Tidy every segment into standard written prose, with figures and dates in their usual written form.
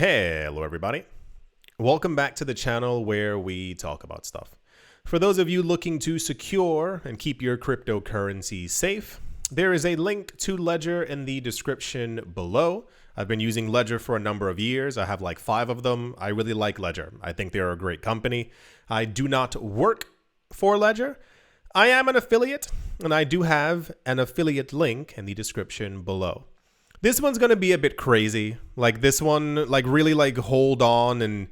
Hello everybody. Welcome back to the channel where we talk about stuff. For those of you looking to secure and keep your cryptocurrency safe, there is a link to Ledger in the description below. I've been using Ledger for a number of years. I have like 5 of them. I really like Ledger. I think they're a great company. I do not work for Ledger. I am an affiliate, and I do have an affiliate link in the description below. This one's going to be a bit crazy. Like this one, really hold on and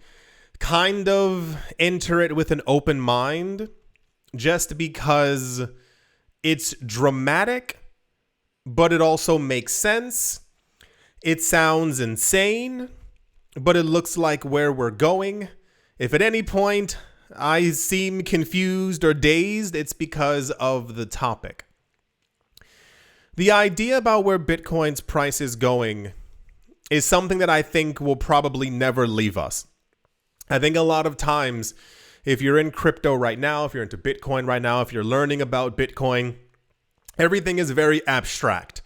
kind of enter it with an open mind, just because it's dramatic, but it also makes sense. It sounds insane, but it looks like where we're going. If at any point I seem confused or dazed, it's because of the topic. The idea about where Bitcoin's price is going is something that I think will probably never leave us. I think a lot of times, if you're in crypto right now, if you're into Bitcoin right now, if you're learning about Bitcoin, everything is very abstract.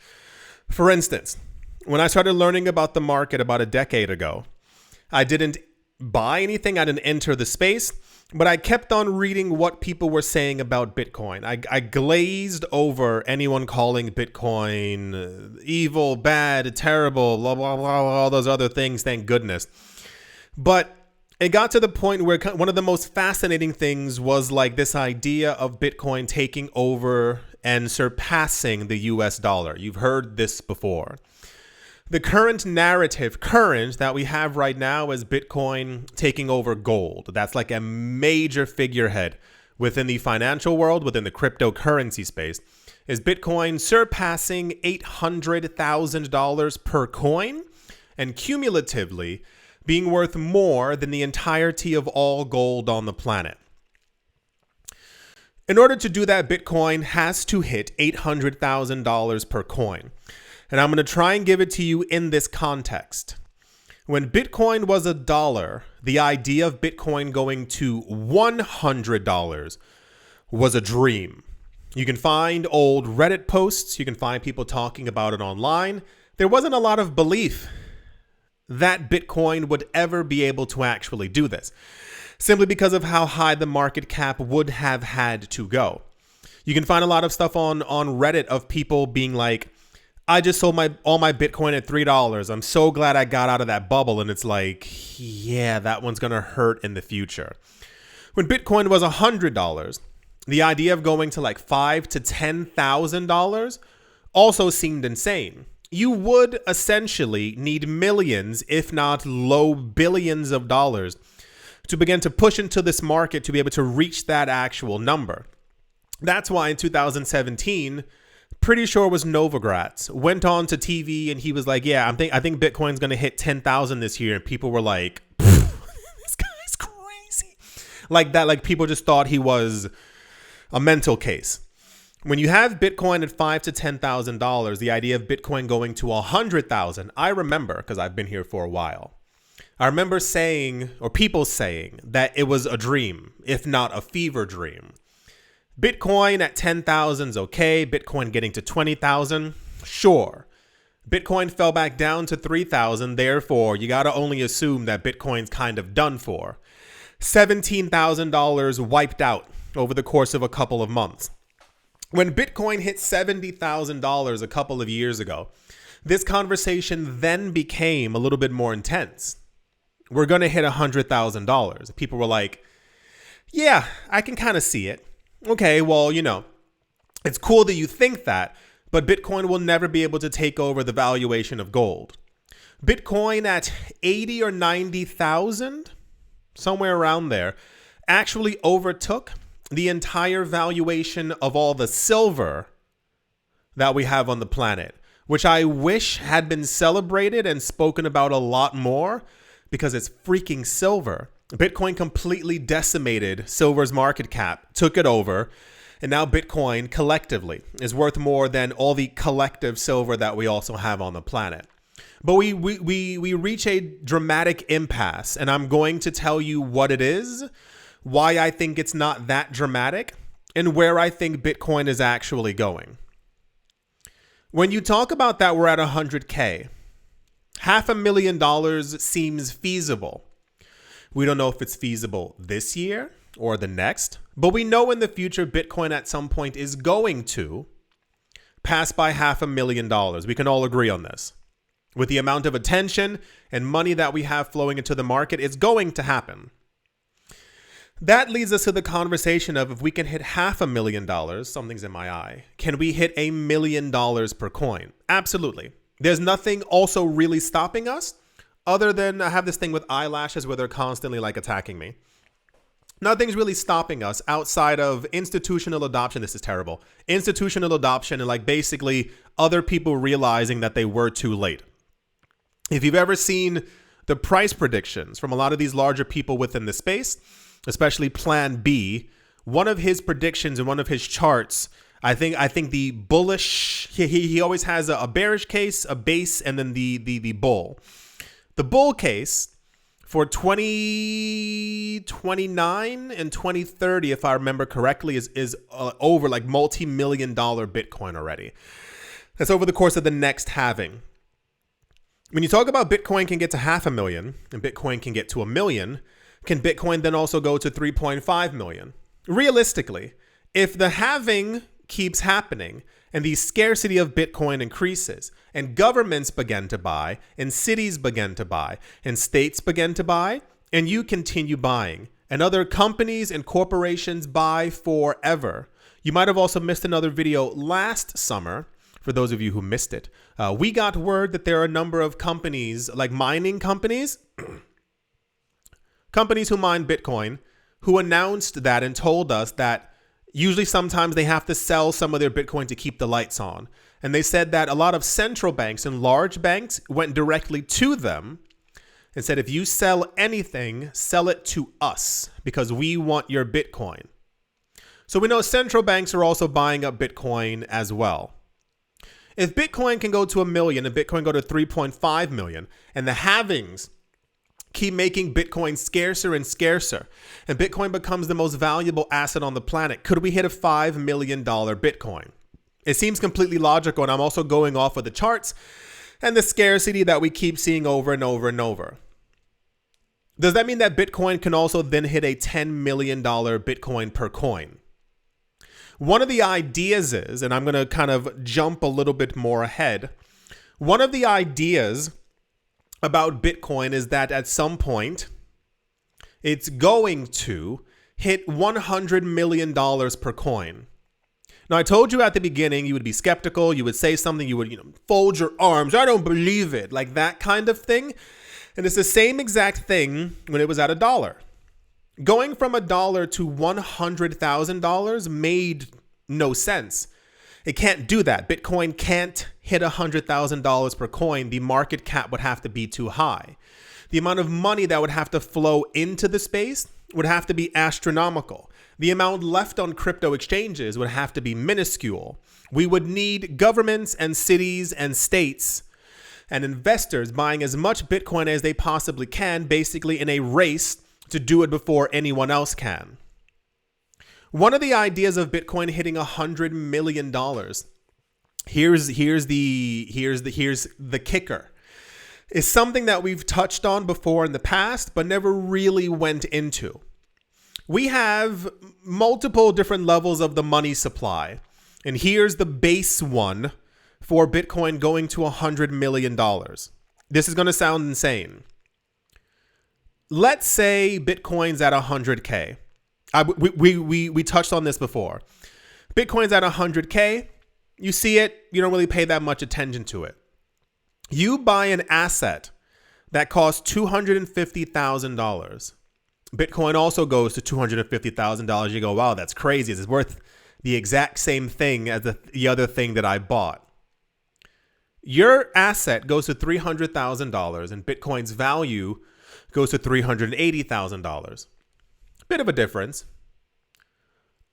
For instance, when I started learning about the market about a decade ago, I didn't buy anything, I didn't enter the space, but I kept on reading what people were saying about Bitcoin. I glazed over anyone calling Bitcoin evil, bad, terrible, blah, blah, blah, all those other things, thank goodness. But it got to the point where one of the most fascinating things was like this idea of Bitcoin taking over and surpassing the US dollar. You've heard this before. The current narrative, that we have right now is Bitcoin taking over gold. That's like a major figurehead within the financial world, within the cryptocurrency space, is Bitcoin surpassing $800,000 per coin and cumulatively being worth more than the entirety of all gold on the planet. In order to do that, Bitcoin has to hit $800,000 per coin. And I'm going to try and give it to you in this context. When Bitcoin was $1, the idea of Bitcoin going to $100 was a dream. You can find old Reddit posts. You can find people talking about it online. There wasn't a lot of belief that Bitcoin would ever be able to actually do this, simply because of how high the market cap would have had to go. You can find a lot of stuff on Reddit of people being like, I just sold all my Bitcoin at $3. I'm so glad I got out of that bubble. And it's like, yeah, that one's going to hurt in the future. When Bitcoin was $100, the idea of going to like $5,000 to $10,000 also seemed insane. You would essentially need millions, if not low billions of dollars to begin to push into this market to be able to reach that actual number. That's why in 2017, pretty sure it was Novogratz, went on to TV and he was like, yeah, I think Bitcoin's going to hit 10,000 this year. And people were like, this guy's crazy. Like that, like people just thought he was a mental case. When you have Bitcoin at $5,000 to $10,000, the idea of Bitcoin going to 100,000, I remember, because I've been here for a while, I remember saying, or people saying, that it was a dream, if not a fever dream. Bitcoin at 10,000 is okay. Bitcoin getting to 20,000, sure. Bitcoin fell back down to 3,000. Therefore, you got to only assume that Bitcoin's kind of done for. $17,000 wiped out over the course of a couple of months. When Bitcoin hit $70,000 a couple of years ago, this conversation then became a little bit more intense. We're going to hit $100,000. People were like, yeah, I can kind of see it. Okay, well, it's cool that you think that, but Bitcoin will never be able to take over the valuation of gold. Bitcoin at 80 or 90,000, somewhere around there, actually overtook the entire valuation of all the silver that we have on the planet, which I wish had been celebrated and spoken about a lot more because it's freaking silver. Bitcoin completely decimated silver's market cap, took it over, and now Bitcoin collectively is worth more than all the collective silver that we also have on the planet. But we reach a dramatic impasse, and I'm going to tell you what it is, why I think it's not that dramatic, and where I think Bitcoin is actually going. When you talk about that we're at 100K, $500,000 seems feasible. We don't know if it's feasible this year or the next, but we know in the future Bitcoin at some point is going to pass by $500,000. We can all agree on this. With the amount of attention and money that we have flowing into the market, it's going to happen. That leads us to the conversation of, if we can hit $500,000, something's in my eye, can we hit $1 million per coin? Absolutely. There's nothing also really stopping us other than I have this thing with eyelashes where they're constantly like attacking me. Nothing's really stopping us outside of institutional adoption. This is terrible. Institutional adoption and like basically other people realizing that they were too late. If you've ever seen the price predictions from a lot of these larger people within the space, especially Plan B, one of his predictions and one of his charts, I think the bullish, he always has a bearish case, a base, and then the bull. The bull case for 2029 and 2030, if I remember correctly, is over like multi-million-dollar Bitcoin already. That's over the course of the next halving. When you talk about Bitcoin can get to 500,000 and Bitcoin can get to 1 million, can Bitcoin then also go to 3.5 million? Realistically, if the halving keeps happening and the scarcity of Bitcoin increases and governments begin to buy and cities begin to buy and states begin to buy and you continue buying and other companies and corporations buy forever. You might have also missed another video last summer. For those of you who missed it, we got word that there are a number of companies, like mining companies, companies who mine Bitcoin, who announced that and told us that usually sometimes they have to sell some of their Bitcoin to keep the lights on. And they said that a lot of central banks and large banks went directly to them and said, if you sell anything, sell it to us because we want your Bitcoin. So we know central banks are also buying up Bitcoin as well. If Bitcoin can go to 1 million and Bitcoin go to 3.5 million and the halvings keep making Bitcoin scarcer and scarcer and Bitcoin becomes the most valuable asset on the planet, could we hit a $5 million Bitcoin? It seems completely logical, and I'm also going off of the charts and the scarcity that we keep seeing over and over and over. Does that mean that Bitcoin can also then hit a $10 million Bitcoin per coin? One of the ideas is, and I'm going to kind of jump a little bit more ahead, one of the ideas about Bitcoin is that at some point, it's going to hit $100 million per coin. Now, I told you at the beginning, you would be skeptical. You would say something, you would, fold your arms. I don't believe it. Like that kind of thing. And it's the same exact thing when it was at $1. Going from $1 to $100,000 made no sense. It can't do that. Bitcoin can't hit $100,000 per coin. The market cap would have to be too high. The amount of money that would have to flow into the space would have to be astronomical. The amount left on crypto exchanges would have to be minuscule. We would need governments and cities and states and investors buying as much Bitcoin as they possibly can, basically in a race to do it before anyone else can. One of the ideas of Bitcoin hitting $100 million. Here's the kicker. Is something that we've touched on before in the past, but never really went into. We have multiple different levels of the money supply. And here's the base one for Bitcoin going to $100 million. This is going to sound insane. Let's say Bitcoin's at 100K. We touched on this before. Bitcoin's at 100K. You see it, you don't really pay that much attention to it. You buy an asset that costs $250,000. Bitcoin also goes to $250,000. You go, wow, that's crazy. It's worth the exact same thing as the other thing that I bought. Your asset goes to $300,000 and Bitcoin's value goes to $380,000. Bit of a difference.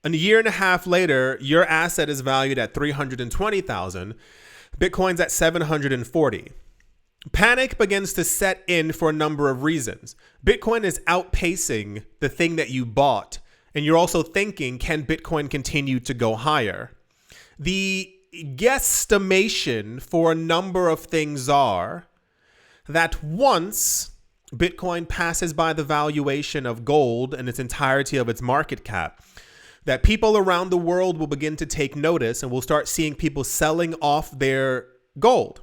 A year and a half later, your asset is valued at $320,000. Bitcoin's at $740,000. Panic begins to set in for a number of reasons. Bitcoin is outpacing the thing that you bought, and you're also thinking, can Bitcoin continue to go higher? The guesstimation for a number of things are that once Bitcoin passes by the valuation of gold and its entirety of its market cap, that people around the world will begin to take notice and we'll start seeing people selling off their gold.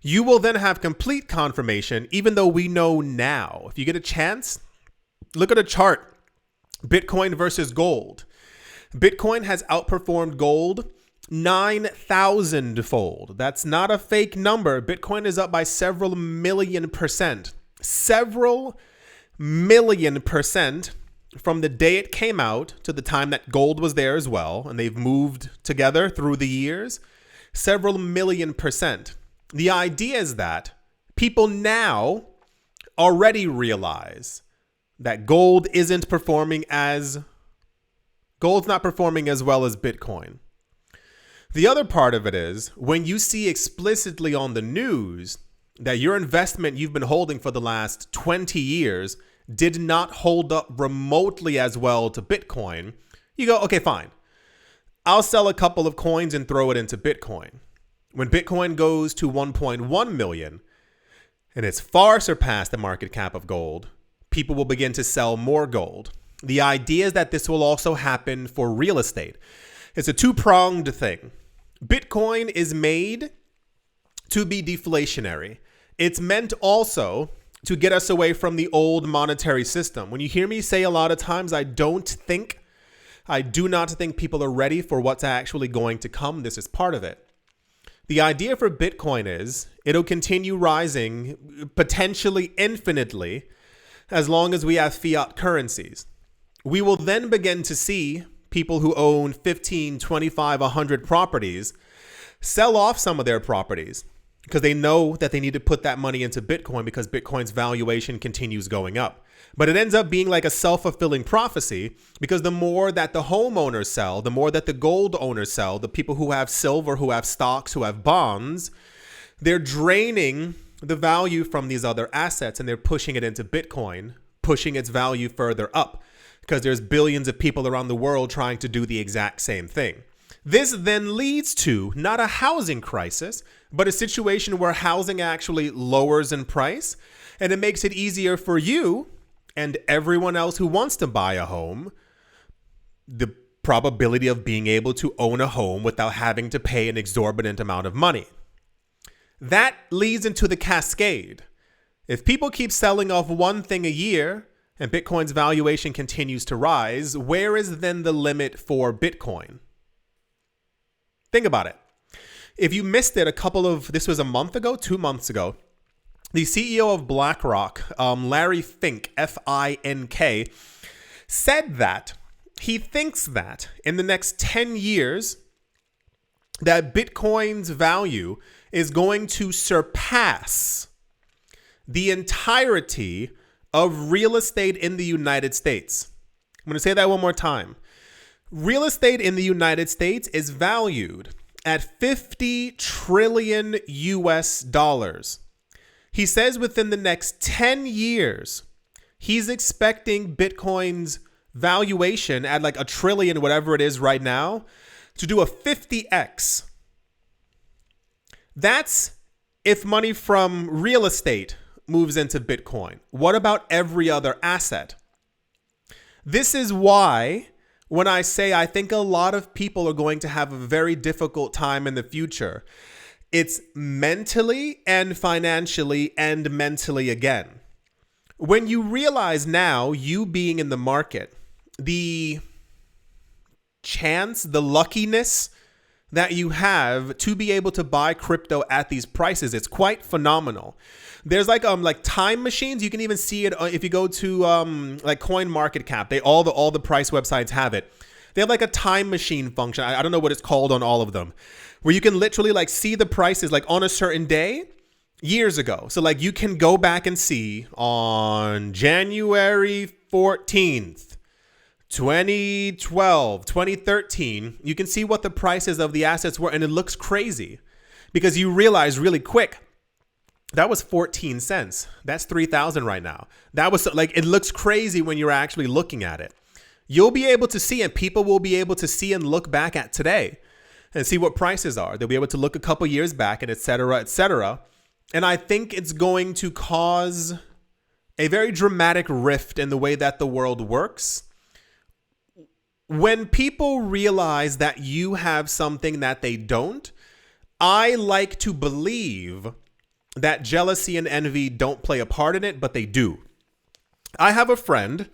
You will then have complete confirmation, even though we know now. If you get a chance, look at a chart. Bitcoin versus gold. Bitcoin has outperformed gold 9,000-fold. That's not a fake number. Bitcoin is up by several million percent. Several million percent from the day it came out to the time that gold was there as well. And they've moved together through the years. Several million percent. The idea is that people now already realize that gold's not performing as well as Bitcoin. The other part of it is when you see explicitly on the news that your investment you've been holding for the last 20 years did not hold up remotely as well to Bitcoin, you go, okay, fine. I'll sell a couple of coins and throw it into Bitcoin. When Bitcoin goes to 1.1 million and it's far surpassed the market cap of gold, people will begin to sell more gold. The idea is that this will also happen for real estate. It's a two-pronged thing. Bitcoin is made to be deflationary. It's meant also to get us away from the old monetary system. When you hear me say a lot of times, I do not think people are ready for what's actually going to come. This is part of it. The idea for Bitcoin is it'll continue rising potentially infinitely as long as we have fiat currencies. We will then begin to see people who own 15, 25, 100 properties sell off some of their properties because they know that they need to put that money into Bitcoin because Bitcoin's valuation continues going up. But it ends up being like a self-fulfilling prophecy because the more that the homeowners sell, the more that the gold owners sell, the people who have silver, who have stocks, who have bonds, they're draining the value from these other assets and they're pushing it into Bitcoin, pushing its value further up because there's billions of people around the world trying to do the exact same thing. This then leads to not a housing crisis, but a situation where housing actually lowers in price and it makes it easier for you and everyone else who wants to buy a home, the probability of being able to own a home without having to pay an exorbitant amount of money. That leads into the cascade. If people keep selling off one thing a year and Bitcoin's valuation continues to rise, where is then the limit for Bitcoin? Think about it. If you missed it, this was a month ago, 2 months ago, the CEO of BlackRock, Larry Fink, F-I-N-K, said that he thinks that in the next 10 years, that Bitcoin's value is going to surpass the entirety of real estate in the United States. I'm going to say that one more time. Real estate in the United States is valued at 50 trillion US dollars. He says within the next 10 years, he's expecting Bitcoin's valuation at like a trillion, whatever it is right now, to do a 50x. That's if money from real estate moves into Bitcoin. What about every other asset? This is why when I say I think a lot of people are going to have a very difficult time in the future, it's mentally and financially and mentally again. When you realize now, you being in the market, the chance, the luckiness that you have to be able to buy crypto at these prices, it's quite phenomenal. There's like time machines. You can even see it if you go to like CoinMarketCap. All the price websites have it. They have like a time machine function. I don't know what it's called on all of them, where you can literally like see the prices like on a certain day years ago. So like you can go back and see on January 14th, 2012, 2013, you can see what the prices of the assets were, and it looks crazy because you realize really quick that was 14 cents. That's 3,000 right now. That was like, it looks crazy when you're actually looking at it. You'll be able to see, and people will be able to see and look back at today and see what prices are. They'll be able to look a couple years back and et cetera, And I think it's going to cause a very dramatic rift in the way that the world works. When people realize that you have something that they don't, I like to believe that jealousy and envy don't play a part in it, but they do. I have a friend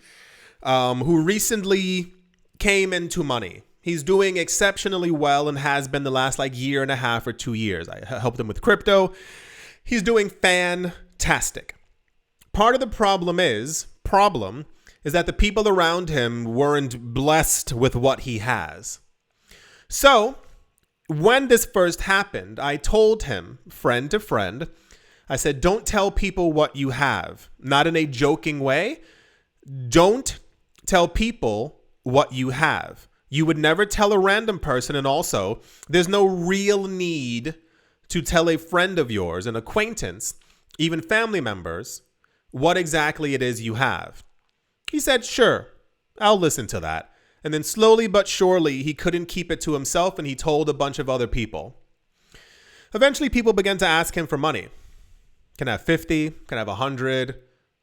who recently came into money. He's doing exceptionally well and has been the last year and a half or 2 years. I helped him with crypto. He's doing fantastic. Part of the problem is that the people around him weren't blessed with what he has. So when this first happened, I told him, friend to friend, I said, don't tell people what you have. Not in a joking way. Don't tell people what you have. You would never tell a random person. And also, there's no real need to tell a friend of yours, an acquaintance, even family members, what exactly it is you have. He said, sure, I'll listen to that. And then slowly but surely, he couldn't keep it to himself and he told a bunch of other people. Eventually, people began to ask him for money. Can I have 50? Can I have 100?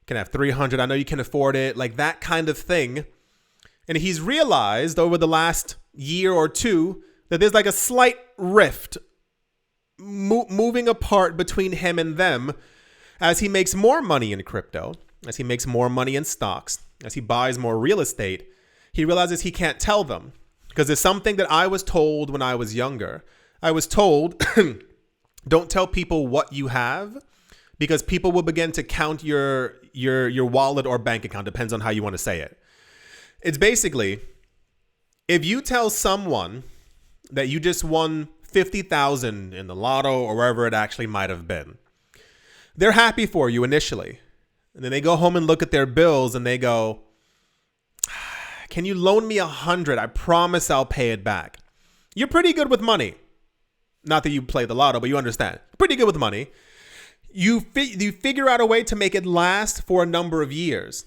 Can I have 300? I know you can afford it. Like that kind of thing. And he's realized over the last year or two that there's a slight rift moving apart between him and them as he makes more money in crypto, as he makes more money in stocks, as he buys more real estate. He realizes he can't tell them because there's something that I was told when I was younger. I was told, don't tell people what you have because people will begin to count your wallet or bank account. Depends on how you want to say it. It's basically, if you tell someone that you just won 50,000 in the lotto or wherever it actually might have been, they're happy for you initially. And then they go home and look at their bills and they go, can you loan me 100? I promise I'll pay it back. You're pretty good with money. Not that you play the lotto, but you understand. Pretty good with money. You figure out a way to make it last for a number of years.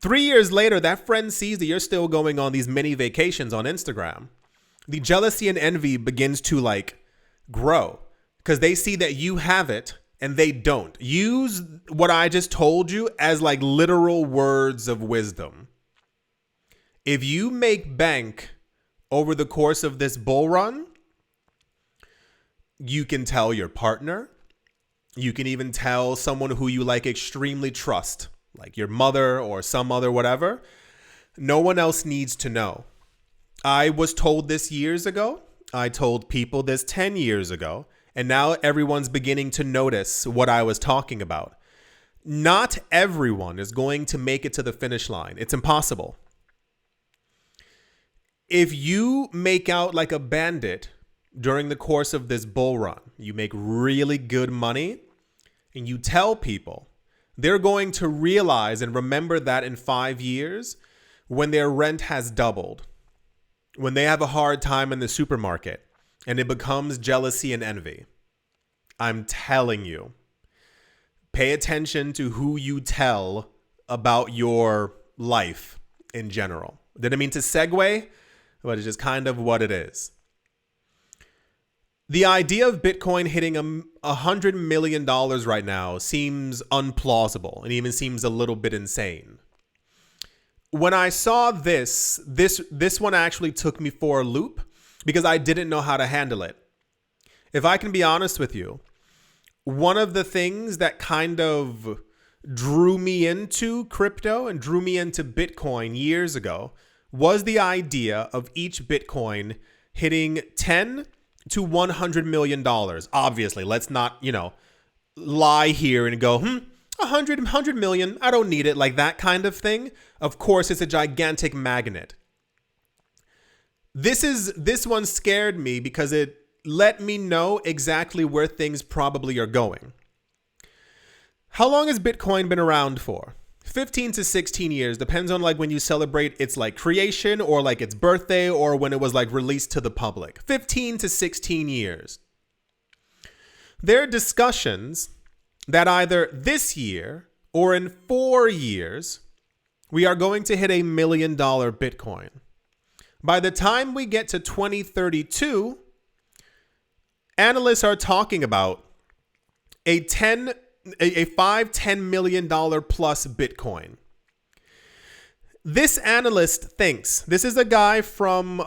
3 years later, that friend sees that you're still going on these mini vacations on Instagram. The jealousy and envy begins to grow because they see that you have it and they don't. Use what I just told you as literal words of wisdom. If you make bank over the course of this bull run, you can tell your partner. You can even tell someone who you extremely trust, like your mother or some other whatever. No one else needs to know. I was told this years ago. I told people this 10 years ago. And now everyone's beginning to notice what I was talking about. Not everyone is going to make it to the finish line. It's impossible. If you make out like a bandit during the course of this bull run, you make really good money, and you tell people, they're going to realize and remember that in 5 years when their rent has doubled, when they have a hard time in the supermarket, and it becomes jealousy and envy. I'm telling you, pay attention to who you tell about your life in general. Didn't mean to segue, but it's just kind of what it is. The idea of Bitcoin hitting $100 million right now seems unplausible and even seems a little bit insane. When I saw this one actually took me for a loop because I didn't know how to handle it. If I can be honest with you, one of the things that kind of drew me into crypto and drew me into Bitcoin years ago was the idea of each Bitcoin hitting 10 to $100 million. Obviously, let's not, lie here and go, 100 million, I don't need it, like that kind of thing. Of course, it's a gigantic magnet. This one scared me because it let me know exactly where things probably are going. How long has Bitcoin been around for? 15 to 16 years, depends on when you celebrate its creation or its birthday or when it was released to the public. 15 to 16 years. There are discussions that either this year or in 4 years, we are going to hit $1 million Bitcoin. By the time we get to 2032, analysts are talking about a $5-10 million plus Bitcoin. This analyst thinks, this is a guy from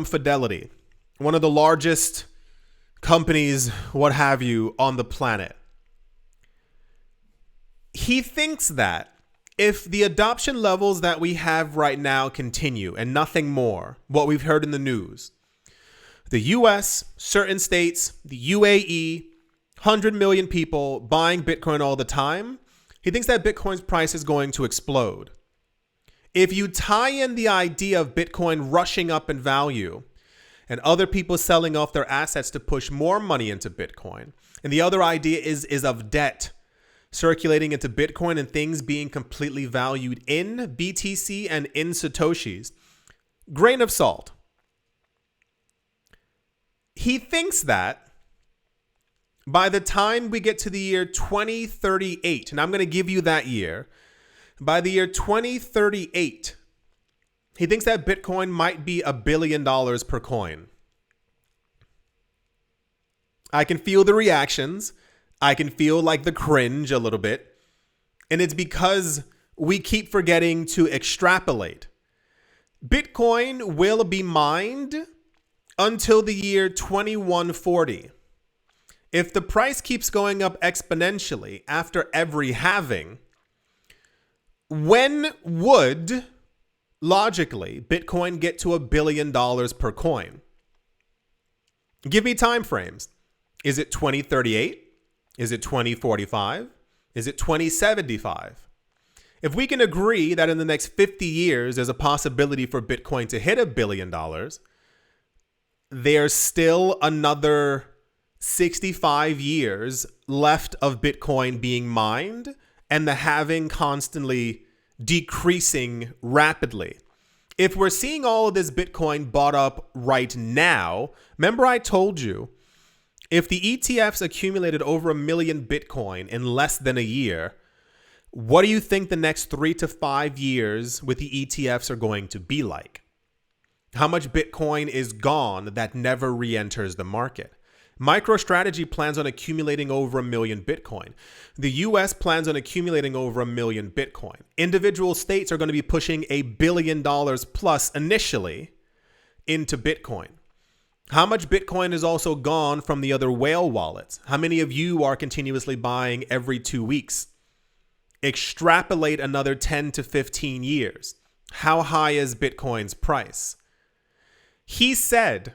Fidelity, one of the largest companies, what have you, on the planet. He thinks that if the adoption levels that we have right now continue and nothing more, what we've heard in the news, the US, certain states, the UAE, 100 million people buying Bitcoin all the time, he thinks that Bitcoin's price is going to explode. If you tie in the idea of Bitcoin rushing up in value and other people selling off their assets to push more money into Bitcoin, and the other idea is of debt circulating into Bitcoin and things being completely valued in BTC and in Satoshis, grain of salt. He thinks that by the time we get to the year 2038, and I'm going to give you that year, by the year 2038, he thinks that Bitcoin might be $1 billion per coin. I can feel the reactions. I can feel like the cringe a little bit. And it's because we keep forgetting to extrapolate. Bitcoin will be mined until the year 2140. If the price keeps going up exponentially after every halving, when would, logically, Bitcoin get to $1 billion per coin? Give me time frames. Is it 2038? Is it 2045? Is it 2075? If we can agree that in the next 50 years, there's a possibility for Bitcoin to hit $1 billion, there's still another 65 years left of Bitcoin being mined and the halving constantly decreasing rapidly. If we're seeing all of this Bitcoin bought up right now, remember I told you, if the ETFs accumulated over 1 million Bitcoin in less than a year, what do you think the next 3 to 5 years with the ETFs are going to be like? How much Bitcoin is gone that never re-enters the market? MicroStrategy plans on accumulating over 1 million Bitcoin. The US plans on accumulating over 1 million Bitcoin. Individual states are going to be pushing $1 billion plus initially into Bitcoin. How much Bitcoin is also gone from the other whale wallets? How many of you are continuously buying every 2 weeks? Extrapolate another 10 to 15 years. How high is Bitcoin's price? He said,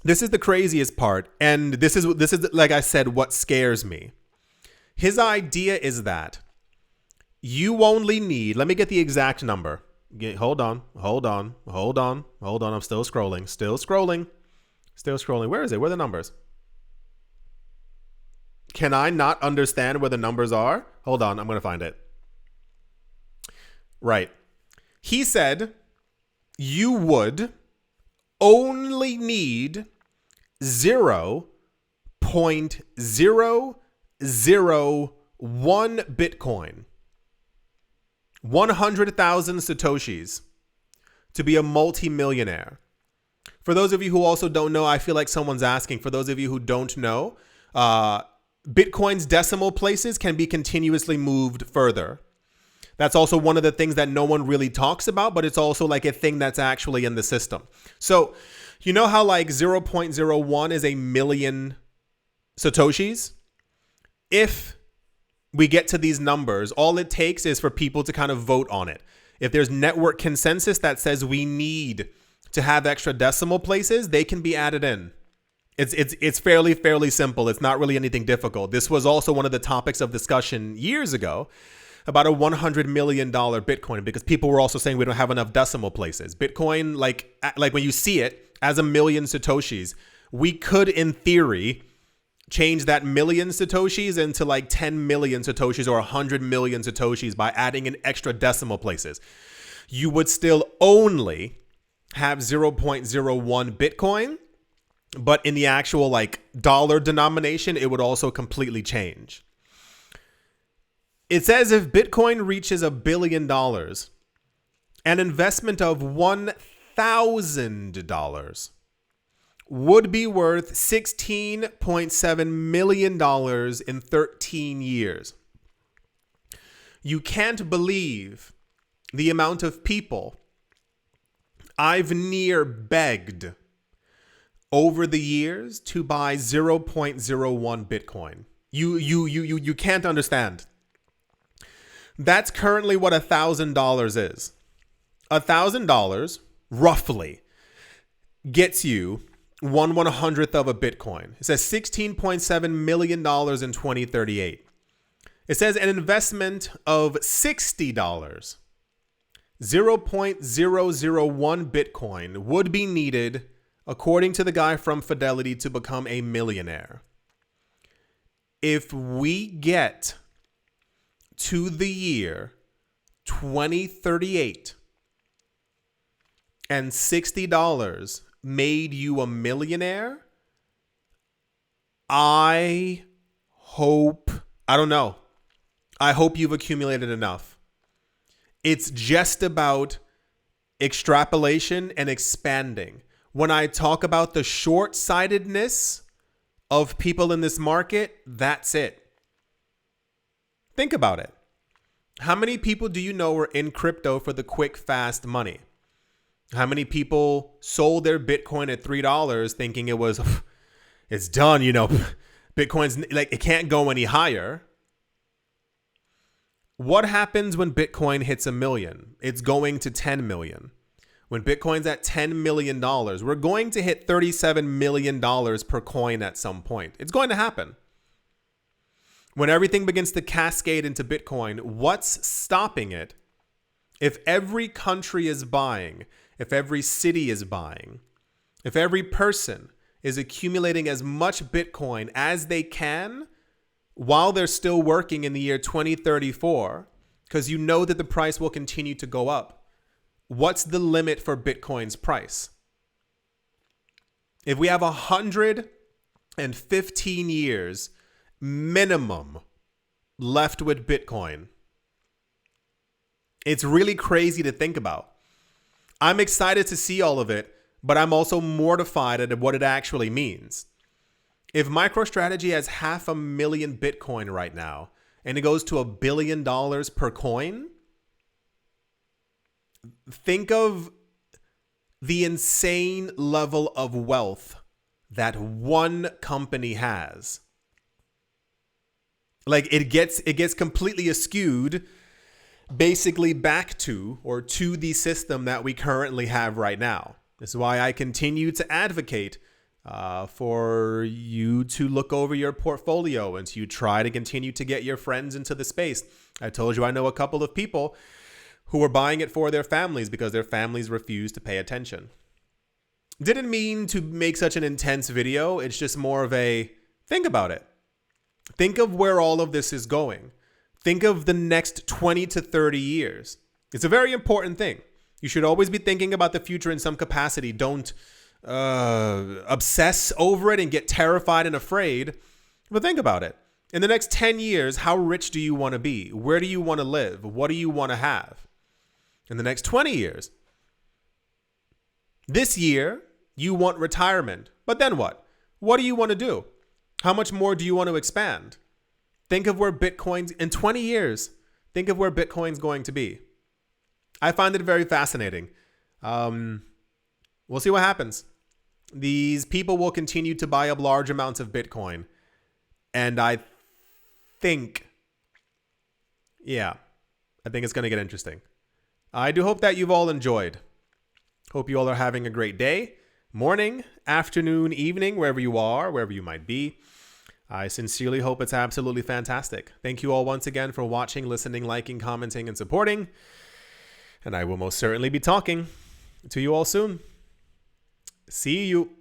this is the craziest part, and this is like I said, what scares me. His idea is that you only need, let me get the exact number. Hold on. I'm still scrolling. Where is it? Where are the numbers? Can I not understand where the numbers are? Hold on, I'm going to find it. Right. He said you would only need 0.001 Bitcoin, 100,000 Satoshis, to be a multi-millionaire. For those of you who also don't know, I feel like someone's asking, for those of you who don't know, Bitcoin's decimal places can be continuously moved further. That's also one of the things that no one really talks about, but it's also like a thing that's actually in the system. So you know how like 0.01 is a million Satoshis? If we get to these numbers, all it takes is for people to kind of vote on it. If there's network consensus that says we need to have extra decimal places, they can be added in. It's fairly simple. It's not really anything difficult. This was also one of the topics of discussion years ago about a $100 million Bitcoin, because people were also saying we don't have enough decimal places. Bitcoin, like when you see it as 1 million Satoshis, we could, in theory, change that million Satoshis into like 10 million Satoshis or 100 million Satoshis by adding in extra decimal places. You would still only have 0.01 Bitcoin, but in the actual like dollar denomination, it would also completely change. It says if Bitcoin reaches $1 billion, an investment of $1,000 would be worth $16.7 million in 13 years. You can't believe the amount of people I've near begged over the years to buy 0.01 Bitcoin. You can't understand. That's currently what $1,000 is. $1,000 roughly gets you 1/100th of a Bitcoin. It says $16.7 million in 2038. It says an investment of $60, 0.001 Bitcoin would be needed, according to the guy from Fidelity, to become a millionaire. If we get to the year 2038 and $60 made you a millionaire, I don't know. I hope you've accumulated enough. It's just about extrapolation and expanding. When I talk about the short-sightedness of people in this market, that's it. Think about it. How many people do you know are in crypto for the quick, fast money? How many people sold their Bitcoin at $3 thinking it's done, Bitcoin's like, it can't go any higher. What happens when Bitcoin hits 1 million? It's going to 10 million. When Bitcoin's at $10 million, we're going to hit $37 million per coin at some point. It's going to happen. When everything begins to cascade into Bitcoin, what's stopping it? If every country is buying, if every city is buying, if every person is accumulating as much Bitcoin as they can while they're still working in the year 2034, because you know that the price will continue to go up, what's the limit for Bitcoin's price? If we have 115 years minimum left with Bitcoin, it's really crazy to think about. I'm excited to see all of it, but I'm also mortified at what it actually means. If MicroStrategy has 500,000 Bitcoin right now and it goes to $1 billion per coin, think of the insane level of wealth that one company has. Like it gets completely askewed basically back to the system that we currently have right now. This is why I continue to advocate for you to look over your portfolio and to try to continue to get your friends into the space. I told you I know a couple of people who are buying it for their families because their families refuse to pay attention. Didn't mean to make such an intense video. It's just more of a think about it. Think of where all of this is going. Think of the next 20 to 30 years. It's a very important thing. You should always be thinking about the future in some capacity. Don't obsess over it and get terrified and afraid. But think about it. In the next 10 years, how rich do you want to be? Where do you want to live? What do you want to have? In the next 20 years. This year, you want retirement. But then what? What do you want to do? How much more do you want to expand? Think of where Bitcoin's in 20 years. Think of where Bitcoin's going to be. I find it very fascinating. We'll see what happens. These people will continue to buy up large amounts of Bitcoin. And I think it's going to get interesting. I do hope that you've all enjoyed. Hope you all are having a great day, morning, afternoon, evening, wherever you are, wherever you might be. I sincerely hope it's absolutely fantastic. Thank you all once again for watching, listening, liking, commenting, and supporting. And I will most certainly be talking to you all soon. See you.